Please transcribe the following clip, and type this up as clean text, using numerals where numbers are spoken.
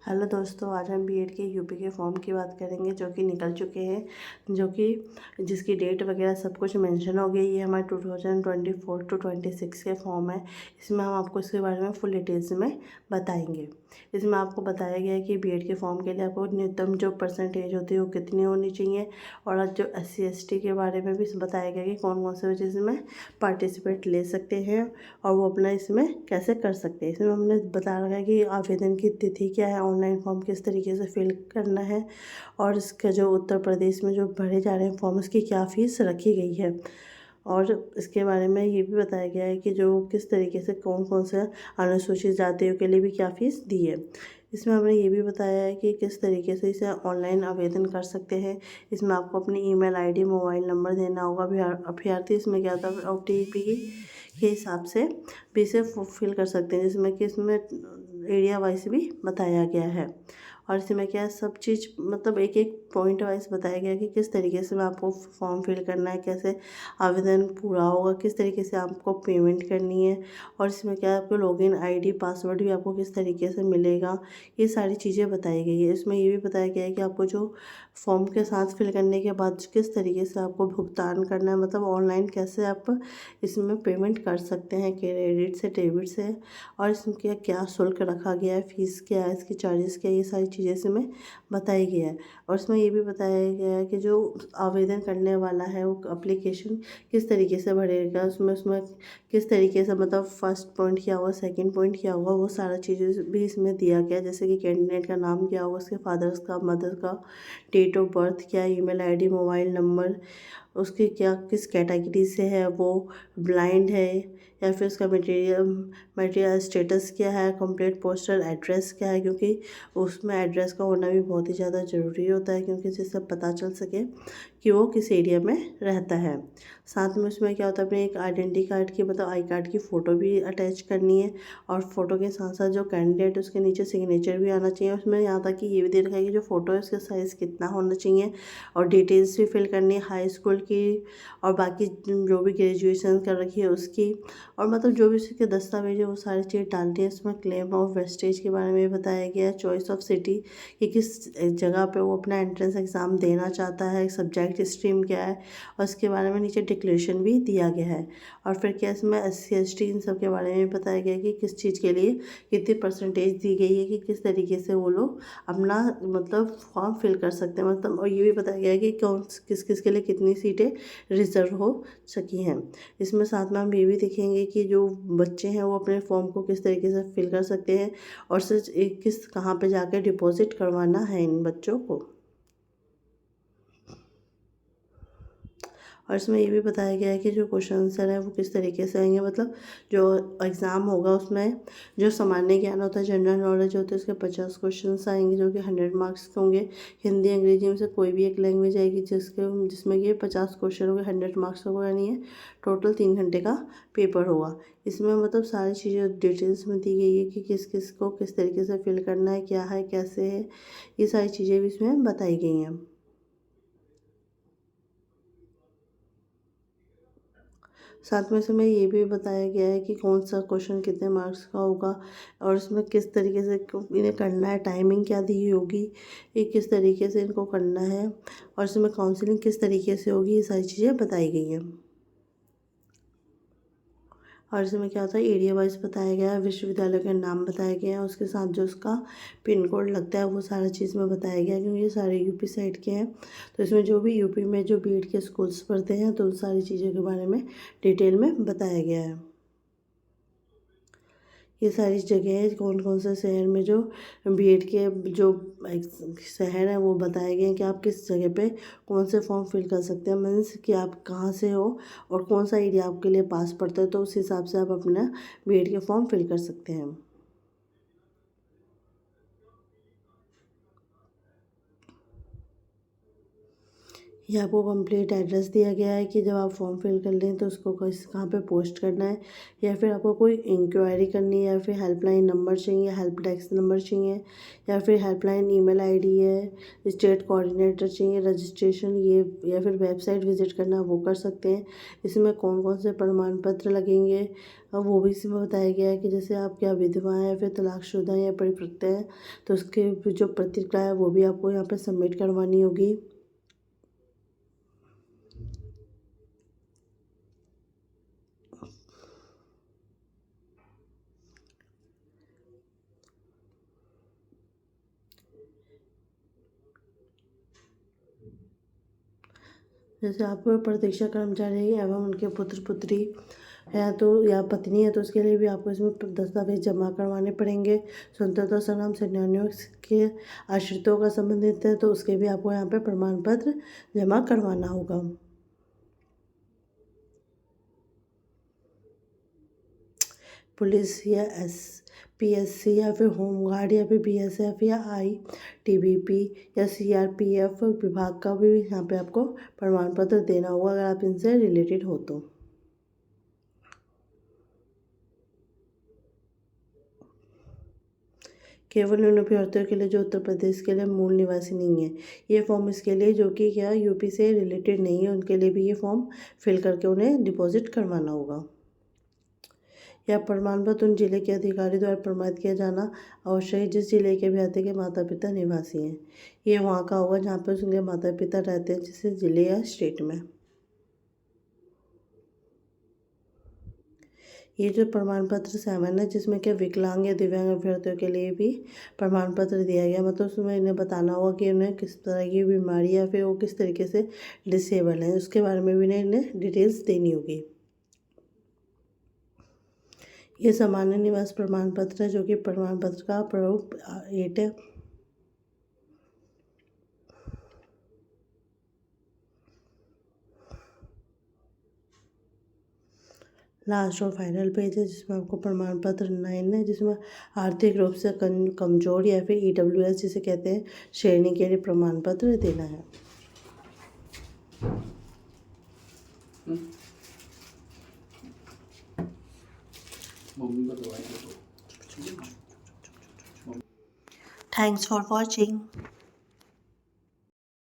Hello दोस्तों, आज हम बीएड के यूपी के फॉर्म की बात करेंगे जो कि निकल चुके हैं, जो कि जिसकी डेट वगैरह सब कुछ मेंशन हो गई। ये हमारे 2024 टू 26 के फॉर्म है। इसमें हम आपको इसके बारे में फुल डिटेल्स में बताएंगे। इसमें आपको बताया गया है कि बीएड के फॉर्म के लिए आपको न्यूनतम जो परसेंटेज होती है वो कितनी होनी चाहिए, और आज जो SC ST के बारे में भी बताया गया कि कौन कौन से बच्चे इसमें पार्टिसिपेट ले सकते हैं और वो अपना इसमें कैसे कर सकते हैं। इसमें हमने बता रखा है कि आवेदन की तिथि क्या है, ऑनलाइन फॉर्म किस तरीके से फिल करना है, और इसका जो उत्तर प्रदेश में जो भरे जा रहे हैं फॉर्म उसकी क्या फ़ीस रखी गई है। और इसके बारे में ये भी बताया गया है कि जो किस तरीके से कौन कौन से अनुसूचित जातियों के लिए भी क्या फ़ीस दी है। इसमें हमने ये भी बताया है कि किस तरीके से इसे ऑनलाइन आवेदन कर सकते हैं। इसमें आपको अपनी ईमेल आईडी, मोबाइल नंबर देना होगा। अभ्यर्थी इसमें क्या था, OTP के हिसाब से भी इसे फिल कर सकते हैं, जिसमें कि इसमें एरिया वाइज भी बताया गया है। और इसमें क्या है, सब चीज़ मतलब एक एक पॉइंट वाइज बताया गया कि किस तरीके से आपको फॉर्म फिल करना है, कैसे आवेदन पूरा होगा, किस तरीके से आपको पेमेंट करनी है, और इसमें क्या है आपको लॉगिन आईडी पासवर्ड भी आपको किस तरीके से मिलेगा, ये सारी चीज़ें बताई गई है। इसमें ये भी बताया गया है कि आपको जो फॉर्म के साथ फिल करने के बाद किस तरीके से आपको भुगतान करना है, मतलब ऑनलाइन कैसे आप इसमें पेमेंट कर सकते हैं, क्रेडिट से, डेबिट से, और इसमें क्या क्या शुल्क रखा गया है, फ़ीस क्या है, इसकी चार्जेस क्या है, ये सारी चीज़ें इसमें बताई गई है। और इसमें ये भी बताया गया है कि जो आवेदन करने वाला है वो एप्लीकेशन किस तरीके से भरेगा, उसमें किस तरीके से, मतलब फर्स्ट पॉइंट क्या होगा, सेकंड पॉइंट क्या होगा, वो सारा चीज़ें भी इसमें दिया गया है। जैसे कि कैंडिडेट का नाम क्या होगा, उसके फादर्स का, मदर का डेट ऑफ बर्थ क्या है, ईमेल आईडी, मोबाइल नंबर, उसकी क्या किस कैटेगरी से है, वो ब्लाइंड है या फिर उसका मटेरियल स्टेटस क्या है, कंप्लीट पोस्टल एड्रेस क्या है, क्योंकि उसमें एड्रेस का होना भी बहुत ही ज़्यादा ज़रूरी होता है, क्योंकि जिससे पता चल सके कि वो किस एरिया में रहता है। साथ में उसमें क्या होता है, अपने एक आइडेंटिटी कार्ड की, मतलब आई कार्ड की फ़ोटो भी अटैच करनी है, और फ़ोटो के साथ साथ जो कैंडिडेट उसके नीचे सिग्नेचर भी आना चाहिए। उसमें यहाँ तक कि ये भी दे रखा है कि जो फ़ोटो है उसका साइज़ कितना होना चाहिए, और डिटेल्स भी फिल करनी है, हाई स्कूल की और बाकी जो भी ग्रेजुएशन कर रखी है उसकी, और मतलब जो भी उसके दस्तावेज है वो सारी चीज़ डालती है। इसमें क्लेम ऑफ वेस्टेज के बारे में बताया गया है, चॉइस ऑफ सिटी कि किस जगह पे वो अपना एंट्रेंस एग्ज़ाम देना चाहता है, सब्जेक्ट स्ट्रीम क्या है, और उसके बारे में नीचे डिक्लेरेशन भी दिया गया है। और फिर क्या इसमें SC ST इन सब के बारे में बताया गया है कि किस चीज़ के लिए कितनी परसेंटेज दी गई है, कि किस तरीके से वो लोग अपना मतलब फॉर्म फिल कर सकते हैं, मतलब। और ये भी बताया गया है कि कौन किस किस के लिए कितनी सीटें रिजर्व हो सकी हैं। इसमें साथ में हम ये भी देखेंगे कि जो बच्चे हैं वो अपने फॉर्म को किस तरीके से फिल कर सकते हैं, और सच एक किस कहाँ पे जाकर डिपॉजिट करवाना है इन बच्चों को। और इसमें ये भी बताया गया है कि जो क्वेश्चन आंसर है वो किस तरीके से आएंगे, मतलब जो एग्ज़ाम होगा उसमें जो सामान्य ज्ञान होता है, जनरल नॉलेज होता है, उसके 50 क्वेश्चन आएंगे जो कि 100 मार्क्स के होंगे। हिंदी अंग्रेजी में से कोई भी एक लैंग्वेज आएगी जिसमें ये 50 क्वेश्चन होंगे, 100 मार्क्स होगा, यानी ये टोटल 3 घंटे का पेपर होगा। इसमें मतलब सारी चीज़ें डिटेल्स में दी गई है कि किस किस को किस तरीके से फिल करना है, क्या है, कैसे है, ये सारी चीज़ें भी इसमें बताई गई हैं। साथ में इसमें ये भी बताया गया है कि कौन सा क्वेश्चन कितने मार्क्स का होगा, और इसमें किस तरीके से इन्हें करना है, टाइमिंग क्या दी होगी, ये किस तरीके से इनको करना है, और इसमें काउंसलिंग किस तरीके से होगी, ये सारी चीज़ें बताई गई हैं। और इसमें क्या होता है, एरिया वाइज बताया गया है, विश्वविद्यालय के नाम बताया गया है, उसके साथ जो उसका पिन कोड लगता है वो सारा चीज़ में बताया गया है, क्योंकि ये सारे यूपी साइड के हैं। तो इसमें जो भी यूपी में जो बीएड के स्कूल्स पढ़ते हैं तो उन सारी चीज़ों के बारे में डिटेल में बताया गया है। ये सारी जगह है, कौन कौन से शहर में जो बीएड के जो शहर है वो बताए गए हैं कि आप किस जगह पे कौन से फॉर्म फिल कर सकते हैं, मीन्स कि आप कहाँ से हो और कौन सा एरिया आपके लिए पास पड़ता है, तो उस हिसाब से आप अपना बीएड के फॉर्म फिल कर सकते हैं। ये आपको कंप्लीट एड्रेस दिया गया है कि जब आप फॉर्म फिल कर लें तो उसको कहाँ पे पोस्ट करना है, या फिर आपको कोई इंक्वायरी करनी है, या फिर हेल्पलाइन नंबर चाहिए, हेल्प डेस्क नंबर चाहिए, या फिर हेल्पलाइन ईमेल आईडी है, स्टेट कोऑर्डिनेटर चाहिए, रजिस्ट्रेशन ये, या फिर वेबसाइट विजिट करना वो कर सकते हैं। इसमें कौन कौन से प्रमाण पत्र लगेंगे और वो भी इसमें बताया गया है कि जैसे आप क्या विधवा हैं, फिर तलाकशुदा हैं या परिपक्व हैं, तो उसके जो प्रतिक्रिया है वो भी आपको यहाँ पर सबमिट करवानी होगी। जैसे आप प्रतीक्षा कर्मचारी एवं उनके पुत्र पुत्री है तो या पत्नी है तो उसके लिए भी आपको इसमें दस्तावेज जमा करवाने पड़ेंगे। स्वतंत्रता संग्राम सेनानियों के आश्रितों का संबंधित है तो उसके भी आपको यहाँ पे प्रमाण पत्र जमा करवाना होगा। पुलिस या पीएससी या फिर होमगार्ड या फिर बीएसएफ या आईटीबीपी या सीआरपीएफ विभाग का भी यहाँ पे आपको प्रमाण पत्र देना होगा अगर आप इनसे रिलेटेड हो तो। केवल उन अभ्यर्थियों के लिए जो उत्तर प्रदेश के लिए मूल निवासी नहीं है। ये फॉर्म इसके लिए जो कि क्या यूपी से रिलेटेड नहीं है उनके लिए भी ये फॉर्म फिल करके उन्हें डिपॉजिट करवाना होगा। यह प्रमाण पत्र उन जिले के अधिकारी द्वारा प्रमाणित किया जाना आवश्यक है जिस जिले के अभ्यर्थी के माता पिता निवासी हैं। ये वहाँ का होगा जहाँ पर उनके माता पिता रहते हैं, जैसे जिले या स्टेट में। ये जो प्रमाण पत्र 7 है जिसमें क्या विकलांग या दिव्यांग अभ्यर्थियों के लिए भी प्रमाण पत्र दिया गया, मतलब उसमें इन्हें बताना होगा कि उन्हें किस तरह की बीमारी या फिर वो किस तरीके से डिसेबल है, उसके बारे में भी इन्हें डिटेल्स देनी होगी। ये सामान्य निवास प्रमाण पत्र है जो कि प्रमाण पत्र का प्रारूप 8 है। लास्ट और फाइनल पेज है जिसमें आपको प्रमाण पत्र 9 है जिसमें आर्थिक रूप से कमजोर या फिर ईडब्ल्यूएस जिसे कहते हैं श्रेणी के लिए प्रमाण पत्र देना है। Thanks for watching.